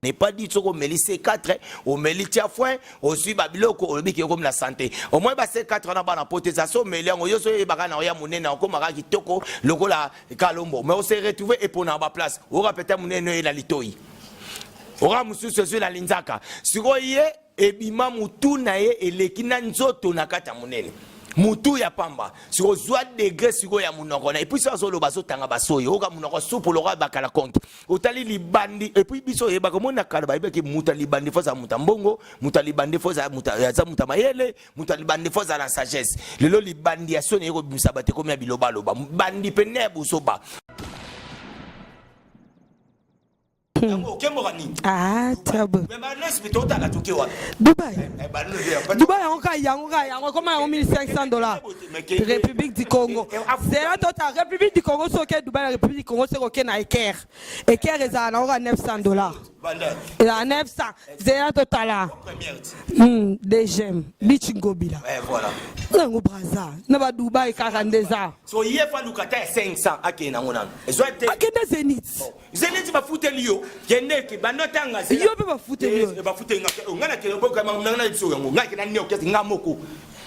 n'est pas dit que meli C4 au meli tia foin au suit babiloko au biki comme la santé au moins ba C4 na ba na potézation meli ngo yo so e baka na ya munene ko maka kitoko lokola kalombo mais on s'est retrouvé et pour na ba place on répéter munene la litoi ora mususu sur la linzaka siko ye e bima mutu na ye elekina nzoto na kata munene mutu ya pamba siko zwa degré siko ya munoko na et puis ça solo baso tanga basoyo oka munoko soupe lo ba kala compte otali libandi et puis biso ye ba komona kala ba ke muta libandi fo za mutambongo muta libandi fo za muta mayele muta libandi fo za la sagesse lelo libandi ya sone ko bimisa bate ko mya biloba loba bandi pene busoba. Ah, très bon. Dubaï. Dubaï, on comment $1,500. République du Congo. C'est la totale. République du Congo, c'est ok. Dubaï, la République du Congo, c'est ok. Na Eker. Eker, ils ont $900. Il a 900. C'est la totale. Des gemmes. Bichingobila. Voilà. Nango Braza. Naba Dubaï, 42 ans. So, il y a 500 à Kenangonan. Akenda Zenith. Zenith va foutre l'io. Kennek, Banotanga. Yo peut pas foutre l'io. Va foutre un gars qui est un peu comme un gars qui est un peu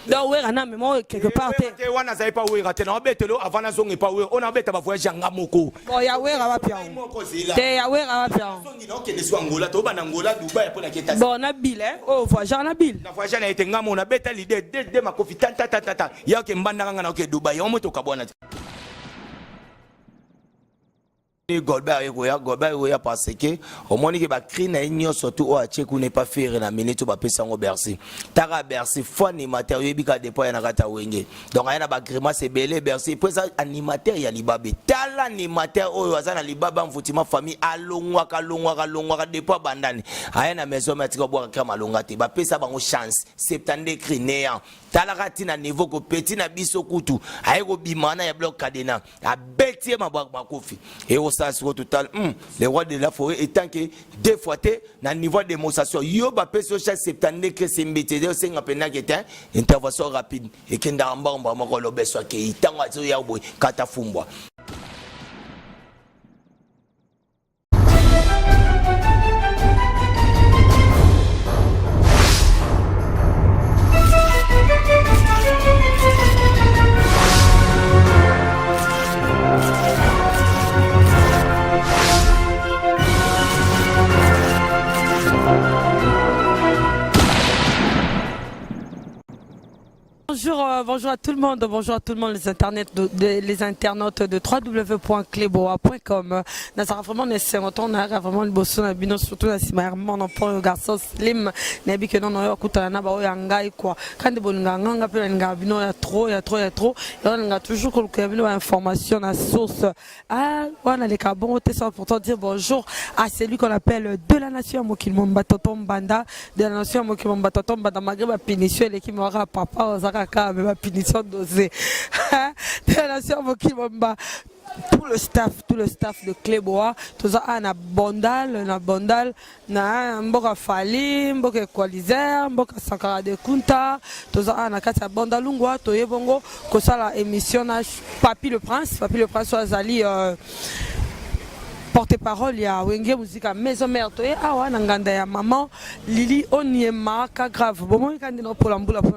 donc ouais ana mais moi quelque part te wana za pas oui raté na betelo avant na zonge pas oui on a beta ba voyage ngamoko bon ya we ra ba pia te ya we ra ba pia songi no ke ne so Angola to ba na Angola Dubai pour na keta bon na bill oh voyage na bill na voyage na été ngamo na beta l'idée de ma kofi ta ya ke mbanda ngana ke Dubai on moto kabona Golbert Egoya parce que au moins que ba cri na nyo surtout o acheku n'est pas faire na minute ba pesa ngo Bercy tara Bercy fo animateur yebika dépôt na kata wenge donc ayana ba grimace belé Bercy pesa animateur ya libabe tala animateur oyo azana libaba mfutima famille alongwa ka dépôt bandani ayana maison matika bo ka malonga te ba pesa bango chance 70 cri néant tala katina niveau ko petit na biso kutu ayeko bimana ya bloc cadena a betie mabwa kofi et ça sur total les rois de la forêt étant que deux fois na niveau de démonstration yo ba peso chaque 70 que c'est métier de 5 pena que était intervention rapide et kenda mbamba mako lo beso ke itanga zo ya boy katafumbwa. Bonjour à tout le monde, les internautes de www.cleboa.com. Nazara vraiment nesse on a vraiment le bosso na bino surtout na simarement on prend le garçon slim na bi que non yo kutana na ba o yangai quoi quand de bonga nganga pe nga bino ya trop on a toujours que bino information na source ah wana les cabons te sont pourtant dire bonjour à celui qu'on appelle de la nation Mokilomba Totom Banda de la nation Mokilomba Totom Banda malgré ma punition et qui m'aura papa Ozaka mais ma punition dosée de la nation Mokilomba tout le staff de Cleboa tout ça na bondal na mboka fali mboka equalizer mboka sankara de kunta tout ça na kata bondalungwa to yebongo ko sala émission na Papi le Prince azali porte-parole ya wenge musique maison mère to ah wa nganda ya maman Lili Oniema ka grave bon kandi no polambula pour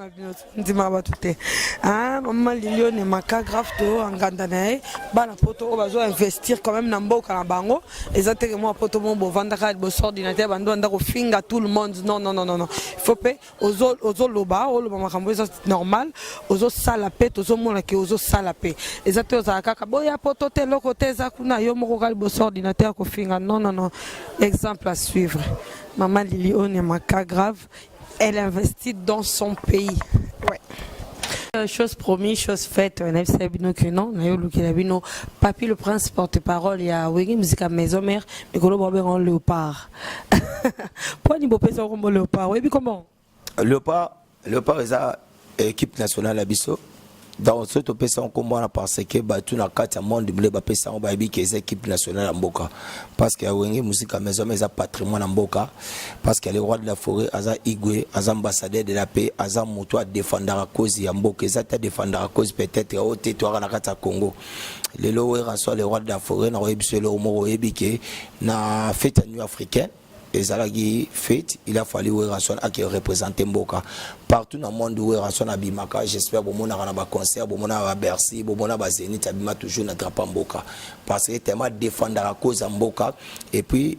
ndima ba tuté ah maman Lili Oniema ka grave to nganda na bana poto o bazo investir quand même na mboka na bango exactement poto mon bo vanda ka bo ordinateur bando ndako finga tout le monde non il faut pas ozo loba o loba makambo c'est normal ozo salapé ozo mona ke ozo salapé exactement za kaka boya poto te loko te za kuna yo moko ka bo ordinateur non, exemple à suivre. Maman Lili Oniema cas grave, elle investit dans son pays. Ouais. Chose promise, chose faite, on a vu que non, on a eu le Papi le Prince porte-parole, il y a Wegi musique à maison mère, mais qu'on a en léopard. Pourquoi n'y a pas de léopard? Oui, comment? Léopard est à équipe nationale à Bissau. Dans ce to pesa on comprend parce que ba tout na kati monde blé ba pesa on ba bi que équipe nationale mboka parce que wenge musique à maison mais patrimoine mboka parce que les rois de la forêt aza igwe aza ambassadeur de la paix aza moto à défendre la cause ya mboka ça ta défendre la cause peut-être au territoire na kati Congo les lois reçoit les rois de la forêt na rebiso le moro ebike na fête nuit africaine ezalaki fête, il a fallu Weranson qui représenter Mboka partout dans le monde où Weranson abimaka. J'espère que mon a concert, mon a Bercy, mon a Zénith abima toujours na drapeau Mboka parce que tellement défendre la cause Mboka et puis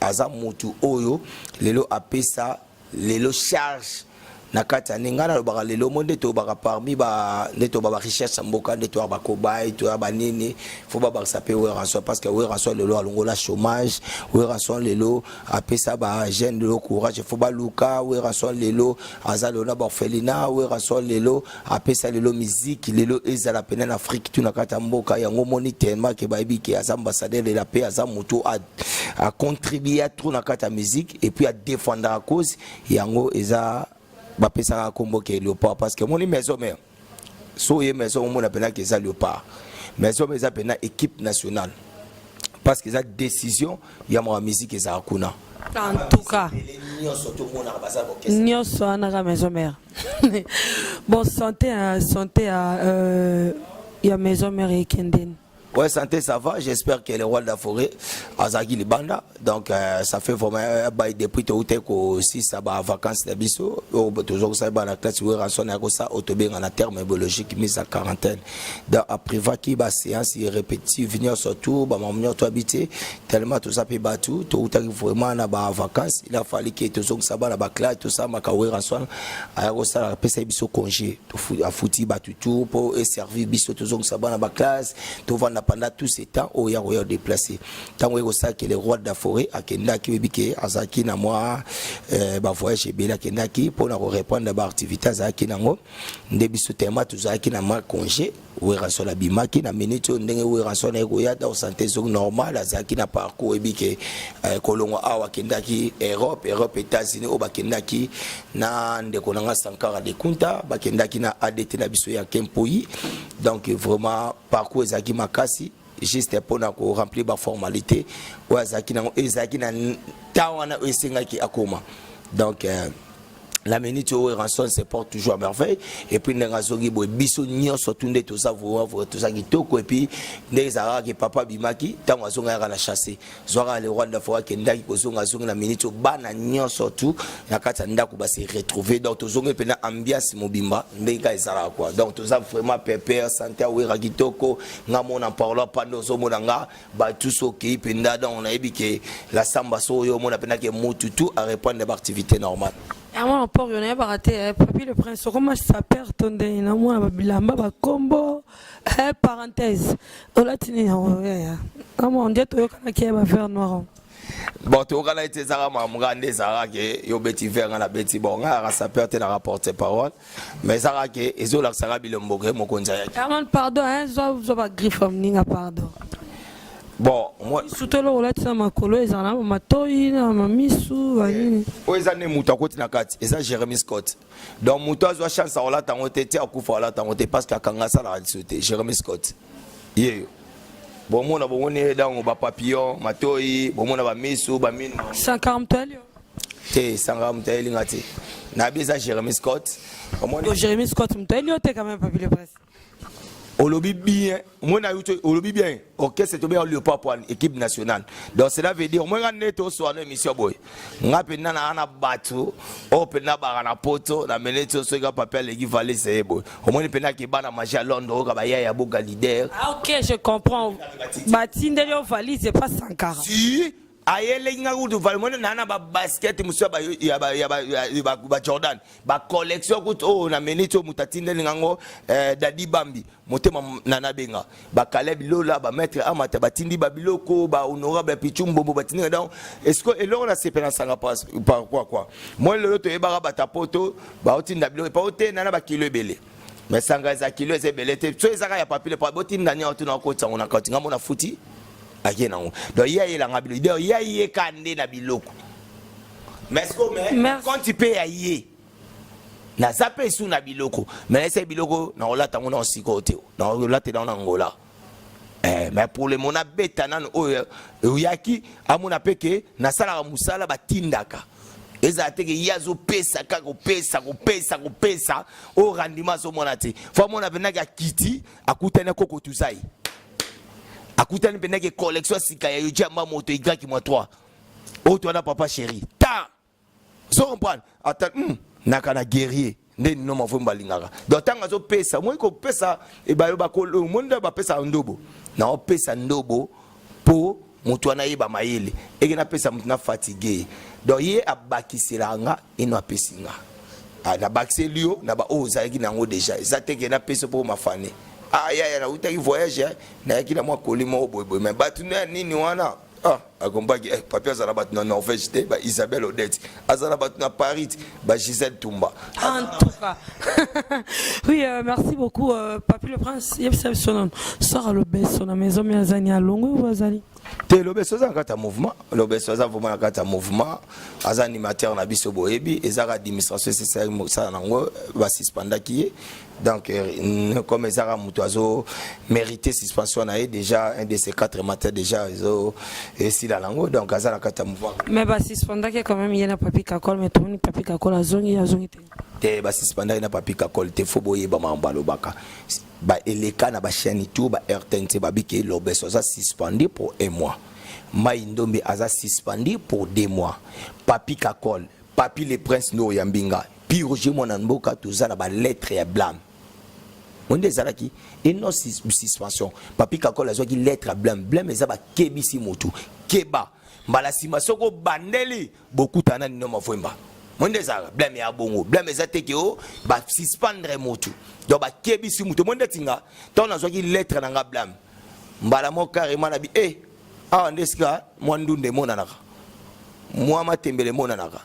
aza mutu oyo lelo apesa lelo charge nakati ningana lo baka lelo monde to baka parmi ba neto ba richesse mboka neto ba kobai to ba nini faut ba saper Weranson parce que Weranson lelo alongola chômage Weranson lelo apesa ba jeune de courage faut ba luka Weranson lelo azalo na ba orphelinat Weranson lelo apesa lelo musique lelo ezala pena en Afrique tout nakati mboka yango moni tellement que ba ibiki as ambassadeur de la paix as mutu a contribuer à tout nakati musique et puis à défendre la cause yango eza bapesaka kombo ke Léopard parce que mon maison mère so ye maison mon appela que ça Léopard maison mais ça pena équipe nationale parce que ça décision ya mo musique eza kuna en tout cas nyonso anaka maison mère bon santé à ya maison mère et Kenden. Ouais, santé, ça va. J'espère que le roi de la forêt, Azagi Libanda, donc ça fait vraiment depuis tout aussi ça va vacances de biso, toujours ça va la classe où rançon ça autobé en terme biologique mise à quarantaine. Donc après qui ba séance répétitive venir surtout ba mamnyo to habiter tellement tout ça peut battu tout vraiment na ba vacances, il a fallu que toujours ça va la classe tout ça makawe rançon ayo ça pesa biso congé à fouti battu tout pour servir biso toujours ça va la classe tout va pendant tout ce temps où il y a déplacé tant que ça que le roi de la forêt a kendaki bibike azaki na moi ba voyage bela kendaki pour répondre à activité azaki nango ndebiso tema tuzaki na ma congé Weranson la bimaki na minute ndenge Weranson eko ya dans santé zone normale azaki na parcours ebike kolongo awa kendaki Europe États-Unis o bakendaki na ndeko nanga Sankara de Kunta bakendaki na ADT na biso ya Kempoyi donc vraiment parcours ezaki makasi juste pour remplir ba formalité ou azaki na ezaki na tawana esengaki akoma donc la minute où Weranson se porte toujours à merveille et puis n'engazogi boy biso nyonso tunde tout ça voir tout ça qui toko et puis les arabes que papa bimaki tant azonga na chasser zoara le roi de la forêt kendaki kozonga zonga la minute bana nyonso tout na kata ndako ba se retrouver donc tozonga pena ambiance mobimba ndeka ezala quoi donc tout ça vraiment pépère santé wera kitoko ngamo na parla pando zo monanga ba tout so ki penda donc on a ebike la samba so yo mona pena que mutu tout à répondre à l'activité normale. À moi, encore, il y en a baraté, Papi le Prince, comment ça perd ton dé, na moi, Bilamba, combo, parenthèse. On l'a tenu, on dit que tu vas faire noir. Bon, tu as été Zara, Mamrande, Zara, qui est bêti vert à la bêti, bon, ça perd la rapporte parole, mais Zara, qui est Zola, Sarah Bilombogue, mon conseil. Pardon, hein, je vais griffer, pardon. Bon, moi. Surtout là, on a dit ma colo, ils ont ma toy, ma missou, oui, ils ont mouta côté na kat, ils ont Jérémy Scott. Donc mouta a chance à la tangote, à kufa la tangote parce qu'à Kangasa la sauté, Jérémy Scott. Yeah. Bon, mon abonné dans ba papillon, ma toy, bon mon ba missou, ba mine. 140 tel. Té 140 tel ngati. Na bisa Jérémy Scott. Jérémy Scott, m'tel yo té quand même Papi le Prince. Olobi bien, moi na yuto olobi bien. OK, c'est bien le pas pour l'équipe nationale. Donc cela veut dire moi on est au soir de mission boy. Ngapena na ana batu, opena ba na poto, na meneto so ga papel l'équipe valé c'est boy. Au moins pena ki ba na manger à Londres ka ba ya boga leader. Ah OK, je comprends. Batinde yo valise c'est pas 140. Si ayele ngaku du valmone nana ba basket muso ba ba Jordan ba collection ko to na menito mutatinde ngango Dadi Bambi motema nana benga ba Caleb Lola ba maître amata batindi ba biloko ba honorable Pichumbo batindi donc est-ce que et là on a séparé ça passe par quoi moi le to ebara batapoto ba otinda biloko pa ote nana ba kilo belé mais sanga za kilo ze belé te so ezaka ya papile pa botinda ni otuna ko tsanga na katinga mona futi akena ngo donc il y a la biloko donc il y a kande na biloko mais est-ce que quand tu payes aïe na zape sous na biloko mais c'est biloko na olata ngona osikote na olata na Angola mais pour le mona beta nan oyaki amona peke na sala musala batindaka ezate ke yazo pesa ka ko pesa o rendement so monate fo mona benaka kiti akutana koko tuzai akutani pendeke collection sika ya yojamba moto igaki mwa 3 Oh, toi, papa chéri. Ta! Vous comprenez? Attends, nakana guerrier. Nde no mafo mbalingaka. Donc tant azo pesa, moi ko pesa e ba yo ba ko le monde ba pesa ndobo. Na o pesa ndobo po mutu ana yeba mayele. E na pesa mutu na fatigué. Donc ye abakisela nga eno apesinga. Ah na bakise lio na ba oza yaki nango déjà. Ça te ke na pesa po mafane. Ah ya na uta ki voyage na yaki na mwa kolima oboy mais batu na nini wana. Ah, accompagne papier Zarabat na Norvège, Isabelle Odette, Azarabat na Paris, Gisèle Toumba. En tout cas. Oui, merci beaucoup, Papi le Prince. Il y a son sort le best, on a maison, mais Azani à Longo ou Azali. Le best, c'est un mouvement. Le best, c'est vraiment un mouvement. Azani animateur na biso boebi, ezara administration c'est ça nango va suspendre qui est. Donc comme ezara mutoazo mérité suspension na déjà un de ces 4 matins déjà et si la langue donc azara kata mouvement. Mais va suspendre qui quand même il y a Papi Kakol mais tout le monde Papi Kakol azongi te ba suspendre na Papi Kakol te fo boye ba mambalo baka ba eleka na ba chaîne tout ba RTNC ba biki lo beso ça suspendé pour un mois. Maïndombe aza suspendu pour 2 mois. Papi Kakol, Papi le Prince no yambinga. Puis Roger Monanboka tous la lettre et blâme. On dit ça qui et non suspension. Papi Kakol a qui lettre blâme. Blâme ezaba kebisi motu. Keba. Mbala simasoko bandeli beaucoup tanani no mafwemba. On dit ça blâme ya bongo. Blâme ezate ki o ba suspendre motu. Donc ba kebisi motu. On dit tinga. Ton azo qui lettre nanga blâme. Mbala mo carrément na bi ah ndeska moi ndunde monanaka moi matembele monanaka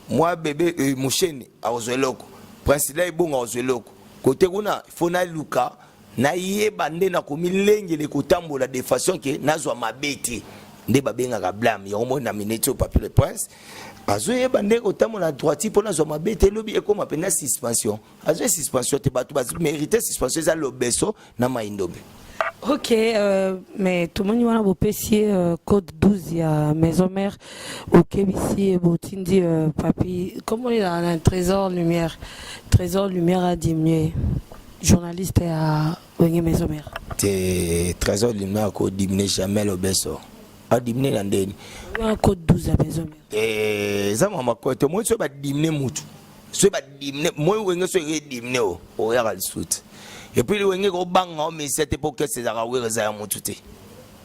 moi bébé musheni awzeloko prince là ibonga awzeloko côté kuna fona luka na yeba nde na komilengele kotambola de façon que nazwa mabeti nde babenga ka blâme yo mona minetio Papi le Prince azo yeba nde kotambola droiti pona nazwa mabeti lobi ekoma pena suspension azo suspension te batu ba mériter suspension za lobeso na maindombe. Ok, mais tout le monde a beau pessier code 12, il y a maison mère, ok, ici, Botindi, Papi, comment il a un trésor lumière a diminué, journaliste à maison mère. Trésor lumière a diminué jamais le beso, a diminué l'andenne. Un code 12 à maison mère. Ça m'a quoi, moi je vais diminuer moutou, je vais diminuer, moi je vais diminuer au Real Sout. Et puis le wenge ko banga mais cette époque c'est za weza ya mutute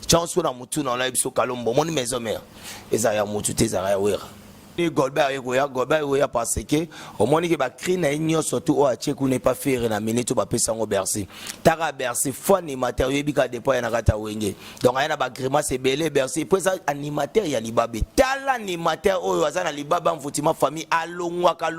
chance na mutu na la biso kalombo moni maison mère eza ya mutute za ya wera ni Golbert ya parce que au moni ke ba cri na nyo surtout o ache ku ne pas faire na minute ba pesa ngo Bercy tara Bercy fo animateur yebika dépôt na kata wenge donc ayana ba grimace belé Bercy pour ça animateur ya libabe tala animateur oyo azana libaba mfutima famille alongwa ka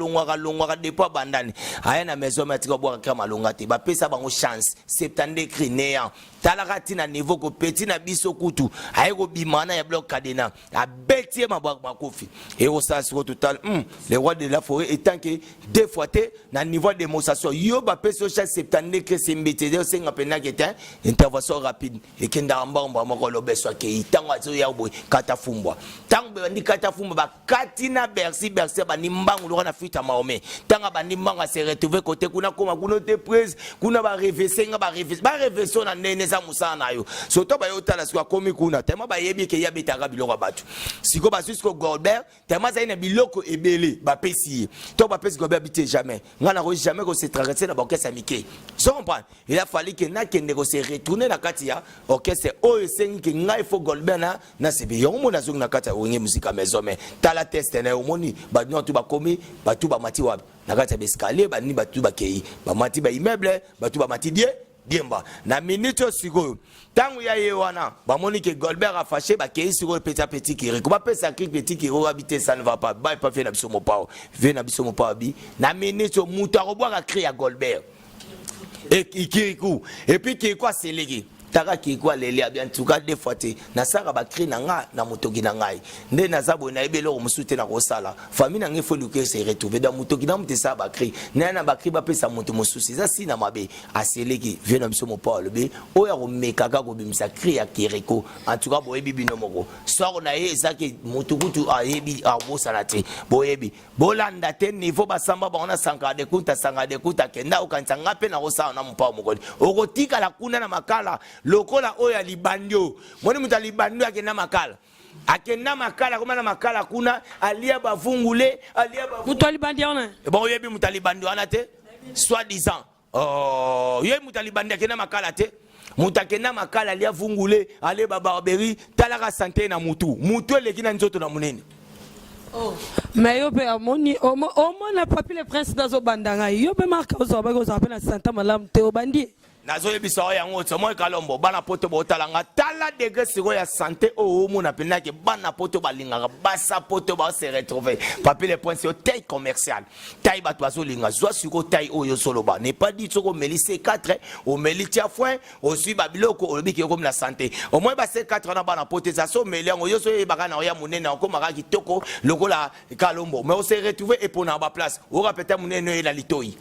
dépôt bandani ayana maison mère tiko boka kama longa te ba pesa bango chance 70 cri néant tala katina niveau ko petit na biso kutu ayeko bimana ya bloc cadena a betie mabwa makofi et ça sur total les rois de la forêt étant que deux fois na niveau de démonstration yo ba peso chaque 70 que c'est mbetede c'est ngapena que était intervention rapide et kenda mbamba moko lobeso ke itanga zo ya boy katafumbwa tango bandi katafumbwa ba katina Bercy ba nimbangu lo na fuita maome tanga ba nimbanga se retrouver côté kuna koma kuna te prise kuna ba revesenga ba reveso na nene za musana yo surtout ba yo tala swa komi kuna tema ba yebi ke yabetaka biloko batu siko ba jusqu'au Golbert tema za ina biloko ebele ba pesi to ba pesi Golbert bité jamais ngana ko jamais ko se traverser na ba orchestre amike so comprendre il a fallu que na kende ko se retourner na katia orchestre o esengi ke ngai fo Golbert na se be yo mona zo na katia wenge musique maison mais tala test na omoni ba nyoto ba komi ba tu ba mati wa na katia escalier ba ni ba tu ba kei ba mati ba immeuble ba tu ba mati diemba na minute siko tangu ya yewana ba moni que Golbert a fâché ba kei siko petit kiri ko ba pesa petit kiri habiter ça ne va pas ba pas fait na biso mo pao ve na biso mo pao bi na minute muta ko boka créer à Golbert et kiriku et puis qui quoi c'est légué taka ki kwa lele bien tout cas des fois na saka ba cri na nga na motoki na ngai nde na zabo na ebelo ko musute na ko sala famille na ngefo luke se retrouver dans motoki na mutesa ba cri na ba cri ba pesa moto mosusi za si na mabe aseleki vient na biso mo Paul be o ya ko mekaka ko bimisa cri ya kireko en tout cas bo ebi bino moko so na ye ezaki motukutu a ebi a bo salate bo ebi bolanda te niveau ba samba ba ona sanga de kuta kenda o kantsanga pe na ko sa na mpa moko o ko tika la kuna na makala lokola oya libandio moni muta libandio akena makala akenda makala komana makala kuna alia bavungule alia bavungule mutalibandi ona bon yebi mutalibandi wana te soit disant yebi mutalibandi akenda makala te mutakenda makala alia vungule ale babarberi talaka santé na mutu eleki na nzoto na munene. Mais yo pe amoni au moins na papi le prince dazo bandanga yo pe marka ozo ba ozo apena santa malam te obandi nazo yebisa yango tsomo kalombo bana poto botalanga tala degré siko ya santé o mona pena ke bana poto balinga basa poto ba se retrouver papi le prince yo taille commercial taille bato bazo linga zo siko taille o yo solo ba n'est pas dit soko meli C4 o meli tia foin o sui babiloko o biki comme la santé au moins ba C4 na bana poto za so meli ngo yo so e bakana ya munene ko maka kitoko lokola kalombo mais on se retrouver et pour na ba place o rapeta munene la litoi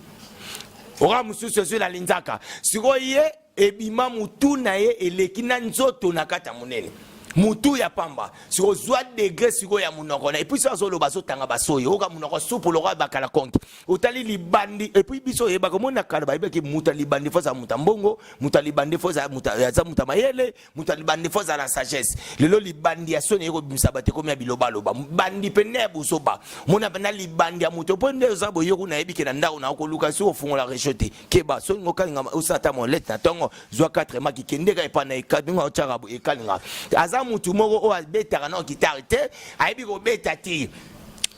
ora mususu sur la linzaka siko ye ebima mutu na ye eleki na nzoto na kata munene mutu ya pamba siko zwa degré siko ya munoko na et puis ça zolo baso tanga basoyo oka munoko soupe lo bakala konki utali libandi et puis biso ye bakomona kala ba ke muta libandi foza muta mbongo muta libandi foza muta ya muta mayele muta libandi foza la sagesse lelo libandi ya soni yeko bisabate komi ya biloba loba bandi pene busoba mona bana libandi ya muto ponde zabo yoko na ebike na ndao na ko luka so fungola rechote keba so ngoka ngama usata molete na tongo zwa 4 maki kendeka epana ekadinga ocharabu ekalinga aza mutu moko o abeta na guitare te aibi ko beta ti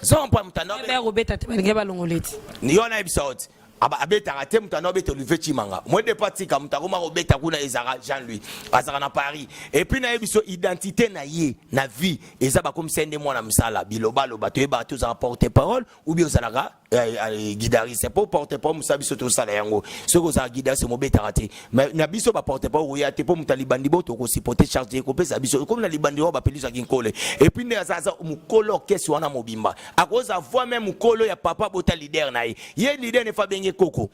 so mpa mutano be ko beta te balinga balongoleti ni yona episode aba abeta te mutano beta Olivier Chimanga moi de pratique mutako ma ko beta kuna ezara Jean-Louis azara na Paris et puis na ebiso identité na ye na vie ezaba comme sende mwana msala biloba loba to eba to za porter parole ou bien ozalaka guidariste pour porter parole musabi soto sala yango soko za guidariste mo beta raté mais na biso ba porter parole ya te pour mutalibandi bo to ko supporter charger ko pesa biso comme na libandi ba pelisa kinkole et puis na za mukolo kesi wana mobimba akoza voix même mukolo ya papa bota leader na ye leader ne fa benye koko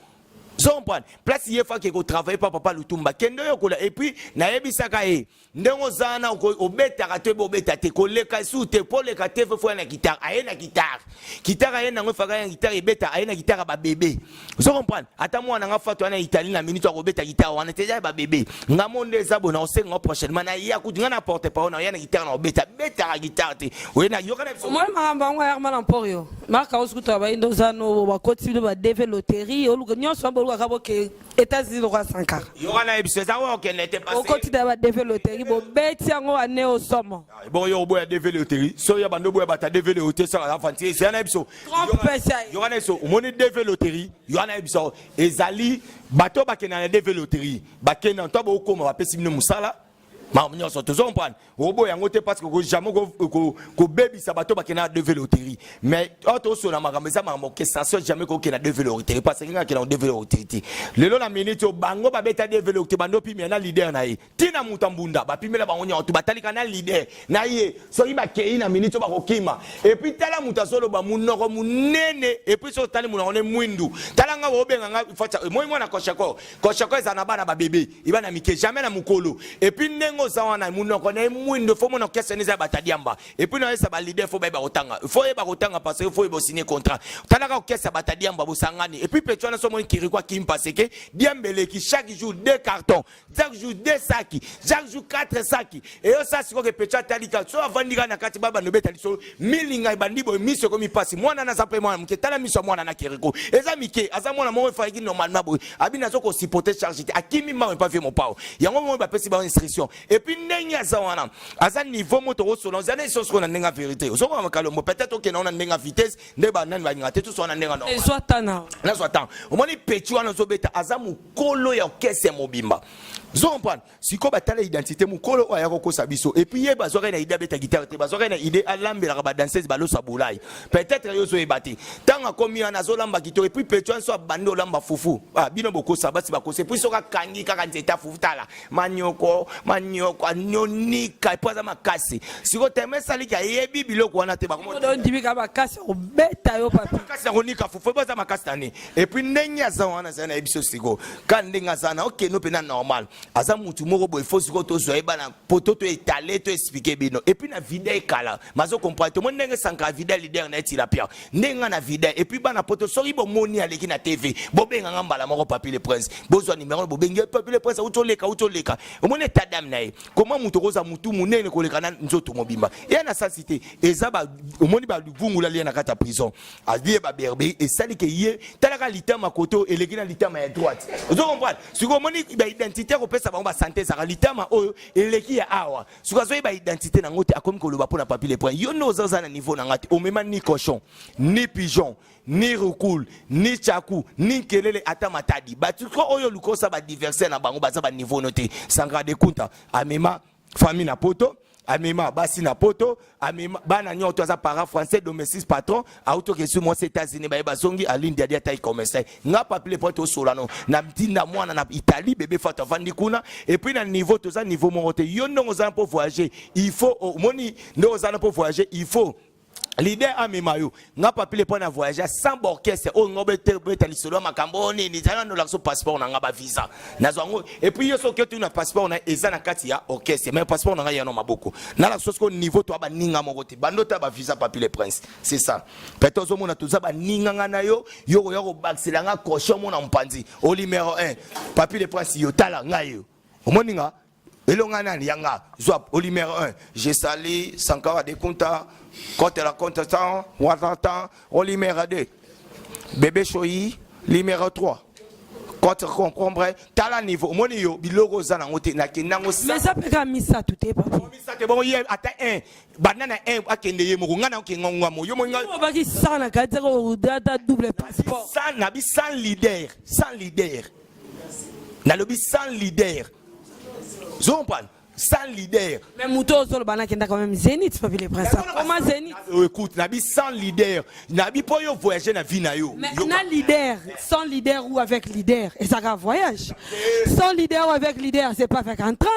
Zompane, place hier fois qu'il travaille pas papa Lutumba, kendo yokola et puis na yebisaka e ndongo zana obeta kate bobeta te koleka su te pole kate fo na guitare ayena guitare ayena ngo faka ya guitare beta ayena guitare ba bébé zompane ata mwana nga fato na Italie na minute akobeta guitare wana te ba bébé ngamonde za bona osengo prochainement na ya kudinga na porte pa ona yana guitare na obeta beta guitare te wena yokana moi mamba ngo ya mala emporio marka oskuta ba indo zano ba koti ba deve loterie olugo nyonso que États-Unis roi Sankara. Yona ebiseza wa n'était pas. Au quotidien ba développer bo beti ngo ane o somo. Bon yo boya développer. So ya bando boya bata développer ça la fanti c'est na ebiso. Yona so moni développer. Yona ebiso ezali bato ba kena développer. Ba kena to ba okoma ba pesi mino musala. Ma mnyo so to comprendre. Obo yango te parce que jamais ko baby sabato ba kena développer. Mais auto so na makameza mamoke station jamais ko kena développer parce que nga kena développer. Lelo na minute bango ba beta développer bando pi na leader na ye. Tina mutambunda ba pimela ba ngonya to batali kana leader na ye. So iba kei na minute ba kokima. Et puis tala mutasolo ba munoko munene et puis so tali munone mwindu. Tala nga obenga nga facha moi mwana koshako. Koshako ezana bana ba bébé. Iba na mike jamais na mukolo. Et puis nengo zawana munoko na mwindo fo mona kese neza batadiamba et puis na esa ba leader fo ba otanga fo ba otanga parce que fo ba signer contrat tanaka kese batadiamba busangani et puis petwana so mon kiri kwa kim parce que diambele qui chaque jour 2 cartons chaque jour 2 sacs chaque jour 4 sacs et ça c'est que petwa talika so avandika na kati baba no betali so milinga bandibo miso komi pasi mwana na zape mwana mketala miso mwana na kiriko eza mike aza mwana mo fa ki normalement bo abina so ko supporter charge akimi ma pas fait mon pao yango mo ba pesi ba instruction et puis ndenya zawana aza niveau moto o solo zana so so na ndenga vérité so ko makalombo peut-être que na ndenga vitesse ndeba nani ba ngate tout so na ndenga normal soit tana na soit tant o moni petu wana so beta aza mukolo ya kese mobimba zompane siko batala identité mukolo oya ko sabiso et puis ye bazore na idée beta guitare te bazore na idée alambela ba danseuse balo sabulai peut-être yo so ebati tanga komi na zo lamba guitare et puis petu so bando lamba fufu ah bino boko sabasi bakose puis so ka kangi ka nzeta fufu tala manyoko anyonika ipoza makasi siko teme salika yebi biloko wana te bakomo don dibika makasi obeta yo papa makasi ngonika fufu ipoza makasi tani et puis ndenya za wana sana ebiso siko kan ndenga sana OK no pena normal aza mutu moko bo il faut siko to zoeba na poto to étaler to expliquer bino et puis na vidéo kala mazo comprendre to mon ndenge sanka vidéo leader na etila pia ndenga na vidéo et puis bana poto sori bo moni aleki na TV bobenga ngambala moko papi le prince bozwa numéro bobenga papi le prince utoleka omone tadam na ye comment mutu koza mutu munene koleka na nzoto mobimba ya na sasité eza ba omoni ba luvungula lia na kata prison alie ba berbe et sali ke ye talaka litama koto eleki na litama ya droite ozo comprendre siko omoni ba identité ko pesa ba santé saka litama oyo eleki ya awa siko zo ba identité na ngote akomi ko loba pona papier les points yo no za na niveau na ngati o mema ni cochon ni pigeon ni rukul ni chaku ni kelele ata matadi batuko oyo lukosa ba diverser na bango baza ba niveau noté sanga de kunta amema famille na poto amema basi na poto amema bana nyoto za para français domestique patron auto que sur moi États-Unis ba bazongi aline dia taille commerçant nga papier point au solano na mtinda mwana na Italie bébé fata vandi kuna et puis na niveau to za niveau monté yo ndongo za pour voyager il faut moni ndongo za pour voyager il faut leader amemayo nga papier point na voyager sans orchestre o ngobe te lisolo makamboni ni tana no lakso passeport na nga ba visa nazwango et puis yo so que tu na passeport na eza na kati ya orchestre mais passeport na nga ya no maboko na la sosko niveau to ba ninga moko te bandota ba visa papier prince c'est ça peut-être zo mona tuza ba ninga nga na yo yo baxela nga cochon mona mpanzi au numéro 1 papier prince yo tala nga yo omoninga elonga nani yanga zwap au numéro 1 j'ai sali Sankara de Kunta quand la contestant Ouattara au numéro 2 bébé Choyi numéro 3 quand tu comprends tala niveau moni yo bilogo zana ngote na kinango mais ça peut ka misa tout est papier misa te bon hier ata 1 banana 1 akende ye mo ngana okengwa mo yo mo nga ba ki sana ka zero data double passeport sana bi sans leader na lobi sans leader Zompan, sans leader. Mais Mouto Zolo Bana qui est quand même Zénith, papier les princes. Comment Zénith? Écoute, Nabi sans leader. Nabi pas yo voyager na vie na yo. Mais na leader, sans leader ou avec leader, et ça va voyage. Sans leader ou avec leader, c'est pas avec un train.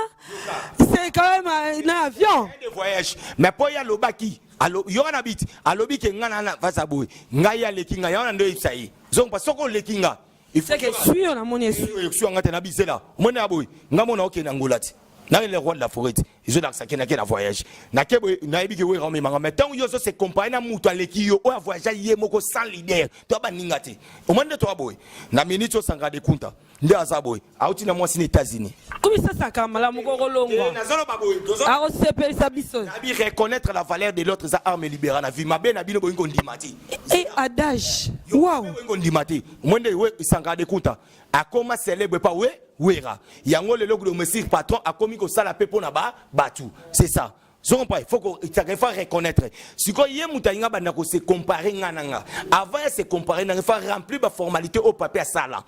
C'est quand même un avion. Voyage. Mais pas ya lobaki. Allo yo na bit. Alobi ke ngana na vasaboy. Ngaya lekinga ya na ndo ipsai. Zompa soko lekinga. C'est que suis on a mon suis on ngata na bisela. Mona aboy. Ngamona okena ngolati. Na le roi de la forêt. Ils ont d'accepter na voyage. Na kebo na ebi ke we rame manga. Mais tant yo so se comparer na mutu aleki yo o voyage yé moko sans leader. To ba ningate. O mande to aboy. Na minute sanga de kunta. Nde azaboy. Auti na moi sin États-Unis. Comment ça sakamala moko kolongwa. Na zolo baboy. A o sepel sa biso. Na bi reconnaître la valeur de l'autre za arme libérale na vie. Mabe na bino boyingo ndimati. Et adage. Wow. Boyingo ndimati. Mwende we sanga de kunta. Akoma célèbre pas we wera yango le logo domestique patron akomi ko sala pepo na ba batu c'est ça il faut que reconnaître si ko ye mutainga banda ko se comparer ngananga avant de se comparer na fa remplir ba formalité au papier sala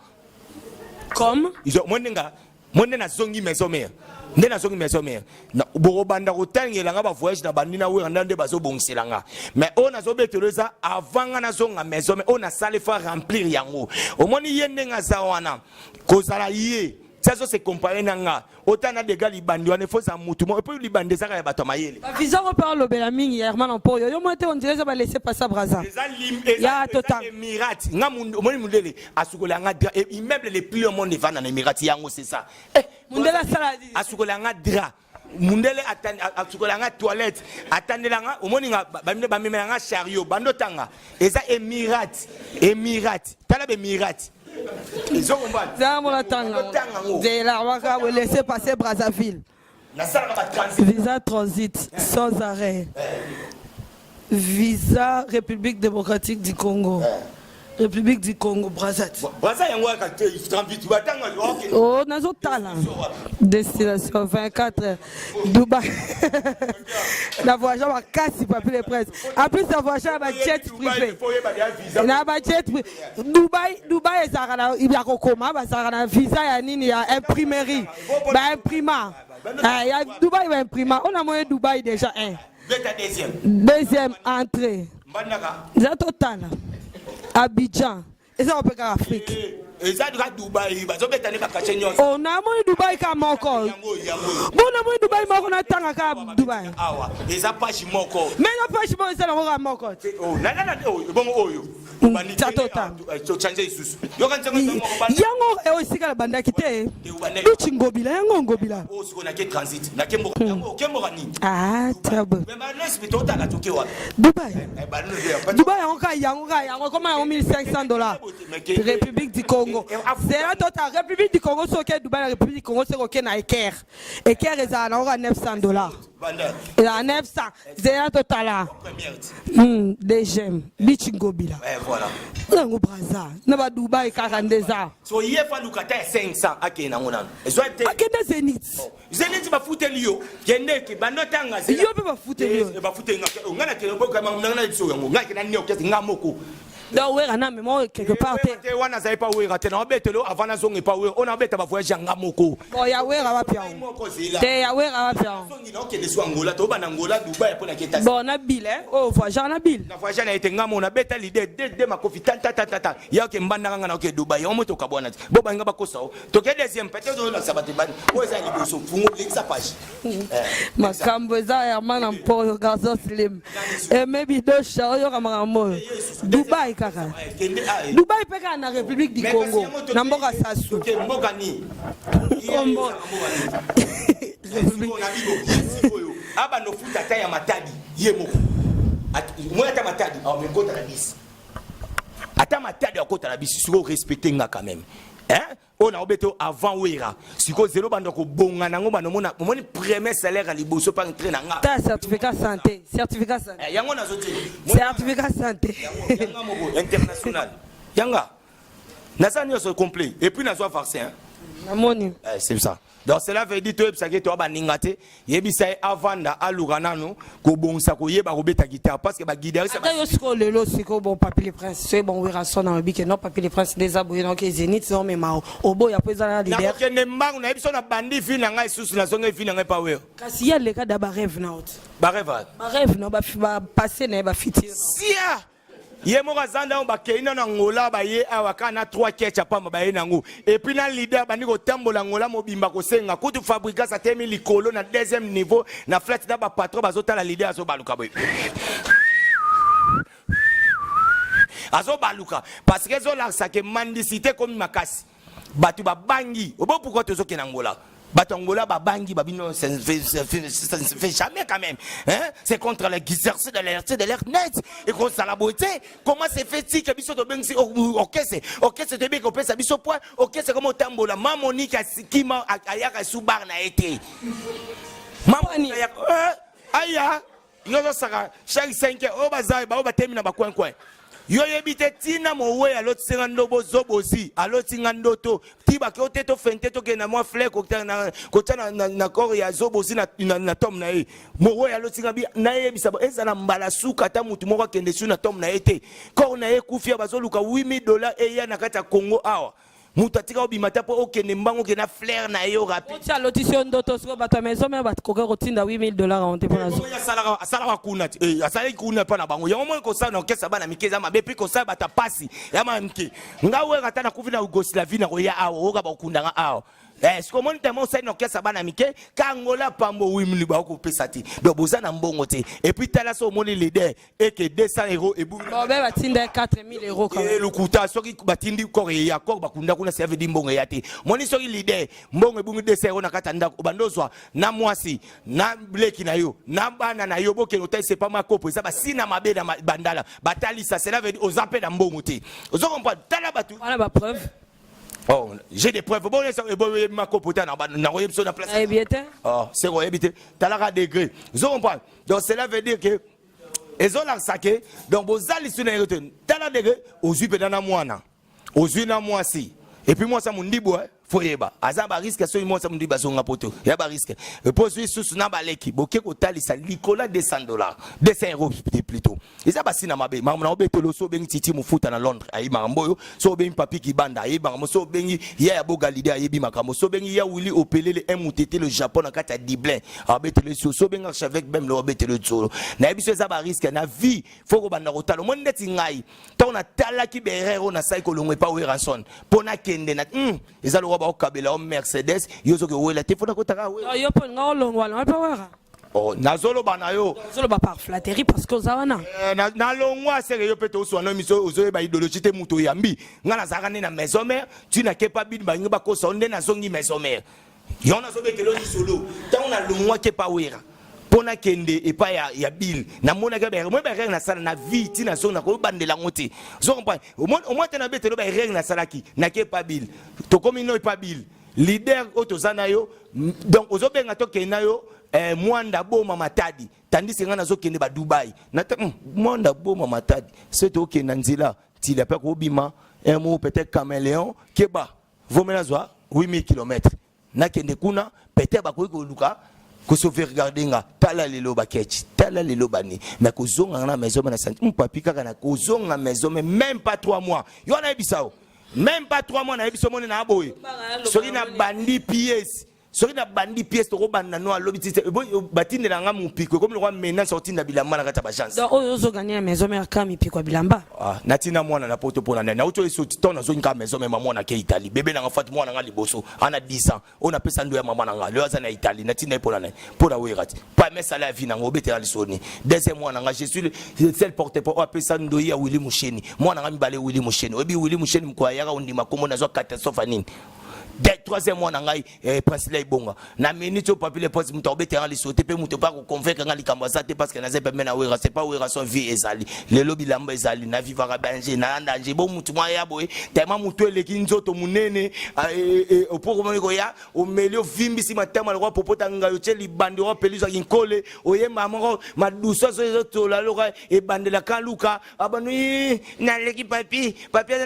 comme ils ont monde na zongi maison mère nde na zongi maison mère na boro banda ko tangela nga ba voyage na bandina we ndande bazo bongselanga mais on a zo beteleza avant na zonga maison mais on a sale fa remplir yango au moni yende nga zawana kozala yé ça se comparer nanga autant na dega libandi wana faut ça mutu et puis libandi ça ya bato mayele visa on parle bela mingi herman en po yo monte on dirait ça va laisser passer braza ya total Émirats ngamundu moni mundele asukola nga immeuble les plus au monde vana na Émirats yango c'est ça mundela saladi asukola nga dra mundele asukola nga toilette atandela nga omoni nga bamemela nga chariot bandotanga eza Émirats tala be Émirats ils ont laisser passer Brazzaville. Visa transit sans arrêt. Visa République démocratique du Congo. République du Congo, Brazzaville. Oh, nazo tala. Destination 24 Dubaï. La voyage à casse papier les presse. En plus la voyage à jet privé. Na ba jet Dubaï ezara il y a kokoma ba zara visa ya nini ya imprimerie. Ba imprima. Ya Dubaï ba imprima. On a moyen Dubaï déjà un. Deuxième entrée. Ça total. Abidjan. Et ça on peut qu'à Afrique. Dubaï, on a moins Dubaï qu'à Moko. On a moins Dubaï, Moko n'a pas qu'à Dubaï. Mais la page Moko, c'est la Moko. Yango est aussi la bande qui était. Ngobila, Yango Ngobila. Ah, très bon. Dubaï. Dubaï, Yango, comment $1,500. République du Congo. Congo. C'est là toute la République du Congo, ce qui est Dubaï, la République du Congo, c'est qui est na Eker. Eker est à $900. Et à 900, c'est là total là. Des gemmes, Bichingobila. Voilà. Nango Braza, Naba Dubaï 42 ans. So hier fa lukata 500 akena ngona. Ezo te. Akenda Zenith. Zenith ba futeli yo. Kende ke banotanga zela. Yo ba futeli yo. Ba futeli ngana ke boka ngana itso yango. Ngaki na nyo kesi ngamoko. Donc ouais, on a même quelque part. Te wana za pa wera te na obetelo avant zonge pa wera. On abeta ba voyage ngamoko. Bon ya wera wa pia. Te ya wera wa pia. Zongi na okende so Angola to ba na Angola Dubai pona keta. Bon na bill oh voyage na bill. Na voyage na ete ngamo na beta l'idée de makofi tata. Ya ke mbanda ngana oke Dubai. On moto ka bona. Bo ba ngaba kosa. To ke deuxième peut-être on la sabate ban. O za liboso fungo lexa page. Makambo za ya mana mpo garçon slim. Et maybe deux chariot kamamo. Dubai kaka. Dubai peka na République du Congo. Na mboka sasu. Mboka ni. Kombo. Aba no futa ta ya matadi ye moko. Moi ta matadi au me kota na bisi. Ata matadi akota na bisi siko respecter nga quand même. Hein? On a obeto avant wera. Siko zéro bando ko bonga nango bando mona moni premier salaire à liboso pa entrer na nga. Ta certificat santé, certificat santé. Yango na zote. Certificat santé. Yanga moko international. Yanga. Nasa nyoso complet et puis na so vaccin. Namoni. C'est ça. Donc cela veut dire que ça que tu as baningate yebisa avant da aluranano ko bonsa ko yeba ko beta guitare parce que ba guitare c'est pas yo lelo siko bon papier les princes c'est bon wera son na bike non papier les princes des aboué donc Zénith non mais mao obo ya pesa na leader na ko ne mbangu na biso na bandi fi na ngai susu na zonga fi na ngai power kasi ya le cas da ba rêve na out ba rêve no ba passer na ba fitir sia ye mo kazanda ba keina na ngola ba ye awaka na 3 kecha pamba ba ye nango et puis na leader bani ko tambola ngola mobimba ko senga kutu fabrika sa temi likolo na deuxième niveau na flat da ba patron bazota la leader aso baluka boy aso baluka parce que zo la sa ke mendicité comme makasi batu ba bangi obo pourquoi tozo ke na ngola Batongola, Babangi, Babino, ça ne fait jamais quand même. Hein? C'est contre l'exercice de l'air net. Et contre ça la beauté. Comment c'est fait-il que Bisso de Bengsi, ok, c'est bien qu'on peut s'habiller au point, ok, c'est comme au tambola. Mamoni qui m'a ayaka soubar n'a été. Mamoni ayaka, aya, non, ça, chaque 5 heures, au bazar, au baptême, n'a pas coin. Yo yebite tina mowe aloti singando bozobozi aloti ngando to tiba ke oteto fente to ke na moi flek kota na kor ya zobozi na tom na e mowe aloti ngabi na yebisa eza na mbala suka ta mutu moko kende su na tom na ete kor na e kufia bazoluka $8,000 e ya na kata Congo awa mutatika obimata po okende mbango ke na flair na yo rapide ti aloti si ndoto siko bato maison mais bato koka kotinda $8,000 on te pona zo asala kuna asala kuna pa na bango yango mo ko sa na kesa bana mikeza mabe puis ko sa bata pasi ya mamke ngawe kata na kuvina Yougoslavie na ko ya awo oka ba kundanga awo est-ce que mon tellement ça no kesa bana mike kangola pambo $8,000 ba ko pesa ti do boza na mbongo te et puis tala so moni leader et que €200 et boum bon ben batinda $4,000 quand même et le kuta soki batindi ko ya ko bakunda kuna ça veut dire mbongo ya te moni soki leader mbongo boum €200 na kata ndako bandozwa na mwasi na bleki na yo na bana na yo boke no c'est pas ma kopo ça ba sina mabe na bandala batali ça cela veut dire aux appels na mbongo te ozo comprendre tala batu voilà ma preuve. Oh, j'ai des preuves. Bon, ma copota na place. Oh, c'est quoi, habité. T'as la degré. Vous comprenez? Donc, cela veut dire que ils ont la saké. Donc, vous allez sur les retenues. T'as la degré. Aux yeux de la moine. Aux yeux de la moisi. Et puis, moi, ça m'a dit, foyeba azaba risque so mo sa mundiba zonga poto ya ba risque poso isusu na baleki boke ko talisa likola $200 €200 plutôt eza basi na mabe mamna obetolo so bengi titi mufuta na Londres ayi mamboyo so bengi papi ki banda ayi bango so bengi ya boga leader ayi makambo so bengi ya wili opelele MTT le Japon na kata Dublin abetelo so bengi avec même le obetelo tsolo na biso eza ba risque na vie foko banda ko talo mon neti ngai to na tala ki berero na sai ko longwe pa weranson pona kende na eza lo ba kabela o Mercedes yozo ke wela telefona ko taka we yo pon ngolo ngwala pa wera oh nazolo bana yo nazolo ba par flatterie parce que zawana na longwa sere yo peto so na miso ozo ba idéologie te muto yambi ngana zaka ne na maison mère tu na kepa bid ba ngi ba ko so nde na zongi maison mère yo na zo be kelo ni solo ta na longwa ke pa wera pona kende et pas ya bill na mona ga moi ba règle na sala na vie ti na so na ko bandela ngote zo comprendre au moins na betelo ba règle na sala ki na ke pas bill to comme no pas bill leader otozana yo donc ozobenga to kena yo mwanda boma matadi tandis que ngana zo kende ba Dubai na mwanda boma matadi c'est to kena nzila ti la pa ko bima un mot peut-être caméléon keba vomena zo 8000 km na kende kuna peut-être ba ko luka ko so faire regarder nga tala lelo ba ketch tala lelo bani mais ko zonga na maison na santi papi kaka na ko zonga maison mais même pas 3 mois yo na ebisao même pas 3 mois na ebiso mona na boye soki na bandi pièce soki na bandi pièce to ko banda no alobi tite batinde na nga mupiko comme le roi mena sorti na bilamba na kata ba chance donc ozo gagner maison mère kami piko bilamba natina mwana na poto pona na auto esoti ton na zo nka maison mère maman na ke Italie bébé na nga fat mwana nga liboso ana 10 ans ona pesa ndo ya mama na nga le aza na Italie natina pona na pona werati pas mais sala vie na ngo betela lisoni deuxième mwana nga je suis le seul porte-parole pesa ndo ya Willy Musheni mwana nga mibale Willy Musheni obi Willy Musheni mko ya undima komo na zo catastrophe nini troisième mois nangai prince lay bonga na minute au papier les postes muto betera li sauter pe muto pas ko convaincre ngali kambasa te parce que na zepe mena wera c'est pas wera son vie ezali le lobby lamba ezali na vivra danger na danger bon mutu mwa ya boy tellement mutu eleki nzoto munene au programme ko ya au melio vimbi si matema le roi popota ngayo teli bande ro peluza kinkole oye mama maduso so to la loka e bande la kaluka abanu na leki papi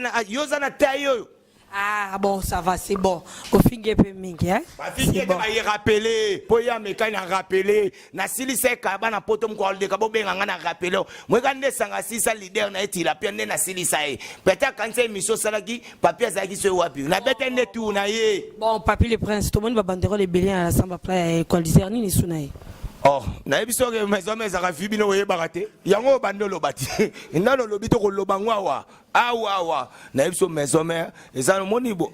na yoza na tayo. Ah bon, ça va, c'est bon. Au finge pe mingi, hein? C'est bon. Il rappeler, poya meka na rappeler, na sili seka bana potom ko alde kabo benga na rappeler. Moi kande sanga sisa leader na eti la piende na sili sae. Peut-être quand c'est mission salaki, papier zaki se wapi. Na betende tout na ye. Bon, papi le prince, tout le monde va banderole les béliens à la samba playa quoi discerni ni sunaye. Oh, na ebiso ke maison mais za fibi no ye barate. Yango bandolo bati. Ndalo lobito ko lobangwa wa. Awa na ebiso maison mère ezalo monibo.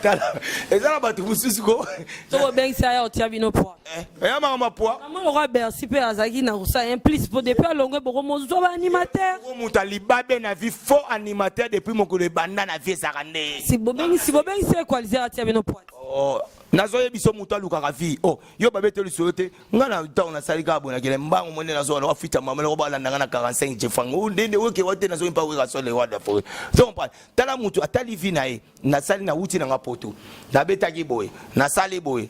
Tala. Ezalo batu mususuko. To ben sa ya otia bino poa. Ya mama poa. Maman le roi Bercy pe azaki na usa implice pour depuis alongwe boko mozo ba animateur. Ko mutali babe na vie faux animateur depuis mon ko le banda na vie sarande. Si bobengi c'est coaliser atia bino poa. Oh, nazo yebiso mutu alukaka vie. Oh, yo babete lusote. Ngana ta na salika bona kele mbango mone nazo na wafita mama le bala ndanga na 45 jefango. Ndende woke wote nazo mpa weka so le wada fo. So on parle. Tala mutu atali vie na ye. Na sali na wuti na ngapoto. Na betaki boy. Na sali boy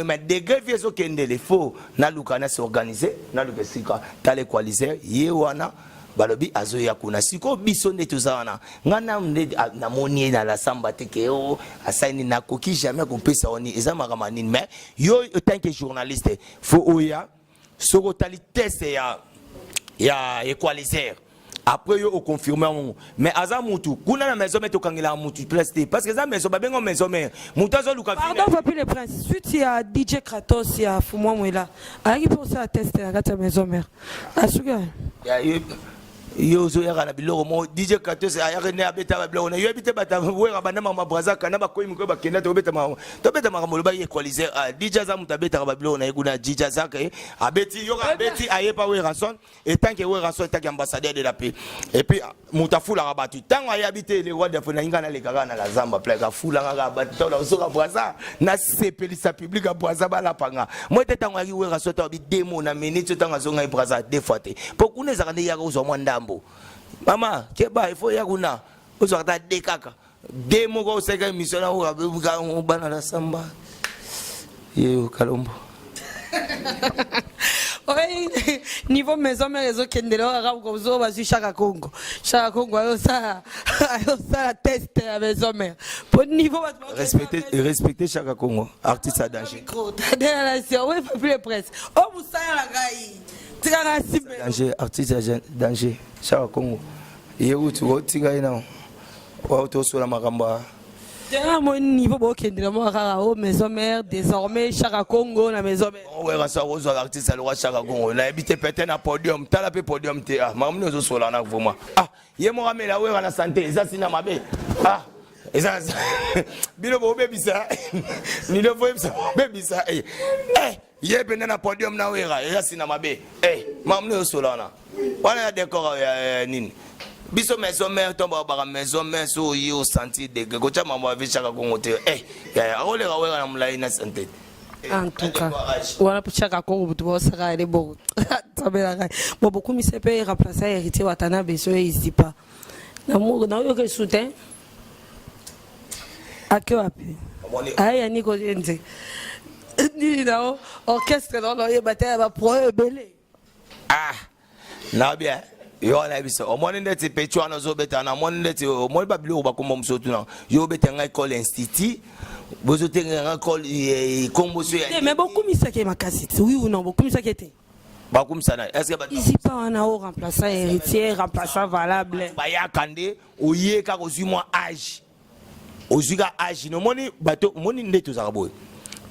mais degré vie so kendele fo na luka na se organiser, na luka sika tale coaliser ye wana balobi azoya kuna siko biso nde tozana ngana nde na moni na la samba teke o asaini na koki jamais ko pesa oni ezama kama nini mais yo tant que journaliste faut oya soko tali test ya equaliser après yo o confirmer mais aza mutu kuna na maison meto kangela mutu presté parce que za maison babengo maison mère mutu azo luka pardon papi le prince suite ya DJ Kratos ya Fumwa Mwela aki pour ça test la kata maison mère asuka yo zo ya kana biloko mo DJ Kratos ya rene abeta ba biloko na yo ebite bata wera bana mama brazaka na bakoyi miko bakenda to beta makamolo ba equaliser DJ za mutabeta ba biloko na yekuna DJ zaka abeti yo abeti ayepa wera son et tant que wera son tant ambassadeur de la paix et puis mutafula rabatu tango ya habiter le roi de fona ngana le kaka na la zamba plaka fula ngaka batu na soka braza na sepelisa public a braza bala panga moi te tango ya wera son to bi demo na minute tango zonga braza deux fois te pokune za kana ya ko zo mwanda Mama, keba il faut yakuna. Ozakata dekaka. Demo ko seka mission na o bana la samba. Yo kalombo. Oui, niveau maison mais réseau kendelo arabu ko zo bazu Chaka Congo. Chaka Congo ayo ça test à maison mère. Pour niveau respecter Chaka Congo, artiste à danger. Oui, plus presse. Oh vous ça la gai. Danger, artiste danger. Chaka Congo. Yewu tu otinga ina. Wa to so la makamba. Déjà mon niveau bo kendelo mo rara o maison mère désormais Chaka Congo na maison mère. On va ça aux artistes le roi Chaka Congo. La habité peut-être na podium, tala pe podium te ah, mamno zo so la na vraiment. Ah, ye mo ramela wera na santé, ça sina mabe. Ah, et ça bilo bo bebisa. Ni le voye ça bebisa. Eh. Ye bena na podium na wera, ça sina mabe. Mamno zo la na. Wana décor nini. Biso maison mère tomba ba maison mère so yo senti de gocha mama vi Chaka Congo te ya ole ga wera na mulai na santé En tout cas, voilà pour chaque accord, tu vois, ça va aller bon. Bon, beaucoup de gens peuvent remplacer héritier Watanabe, ça ils disent pas. L'amour, dans le soutien, à qui appui? Ah, il y a Nico Jenze. Ni là, orchestre dans le bataille va pro belé. Ah, na bien. Yo na biso. O moni ndeti pechu ana zo beta na moni ndeti o moni ba bilo ba ko mom so tu na. Yo beta nga école institut. Bozo te nga école kombo so ya. Mais beaucoup misa qui makasi. Oui ou non, beaucoup misa qui était. Ba kum sana. Est-ce que ba Ici pas on a remplaçant héritier, remplaçant valable. Ba ya kande o ye ka ko moi âge. O zuga âge no moni bato moni ndeto za boy.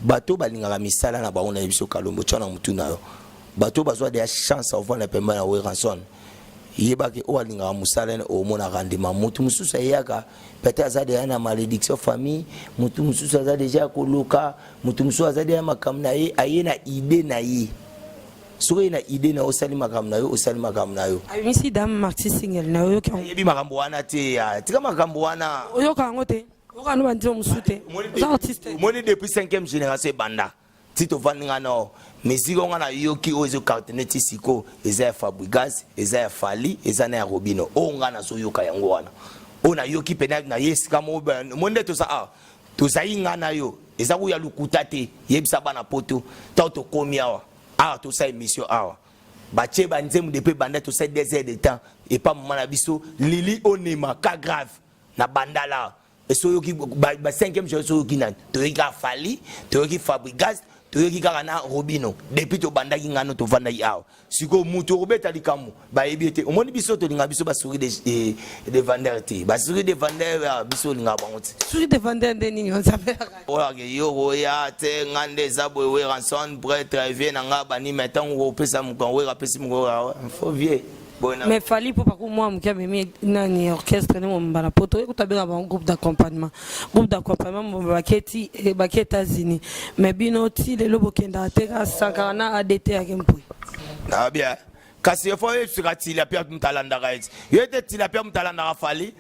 Bato balinga misala na ba on na biso kalombo chana mutu na yo. Bato bazwa des chances à voir la paiement na Weranson. Yebaki o alinga musala o mona rendement mutu mususa yaka peut-être azade yana malédiction famille mutu mususa azade déjà koloka mutu mususa azade makamna ye ayena idée na ye soki na idée na osali makamna yo osali makamna yo ayimisi dame Marty single na yo ki yebi makambo wana te ya tika makambo wana oyo kango te oka no bandio musute za artiste moni depuis 5e génération banda tito vandinga no mesiko ngana yoki ozo cartoneti siko eza ya Fabregas eza ya Fali eza na ya Robino o ngana so yoka yango wana ona yoki pena na yesika mo monde to sa to zainga na yo eza ku ya lukuta te yebisa bana poto ta to komi awa to sa émission awa bache banzemu depuis banda to sa 2 heures de temps et pas moment na biso lili onema ka grave na bandala et so yoki ba 5e jour so yoki na to yoki Fali to yoki Fabregas toyoki kaka na Robino depuis to bandaki ngano to vanda yawo siko mutu robeta likamu ba yebiete omoni biso to linga biso ba souris de vendeur te ba souris de vendeur biso linga bangote souris de vendeur ndeni on s'appelle oya ke yo ya te ngande zabo we ranson prêtre vient nga bani metan wo pesa mukon we rapesi muko faut vieux. Mais Fali pour pas que moi me kame nani orchestre ne mo mbala poto ekutabela ba groupe d'accompagnement mo baketi e baketa zini mais binoti le lobokenda teka sankana ADT akempui na bien kasi faut sur la pierre mutalanda right yete ti la pierre mutalanda Fali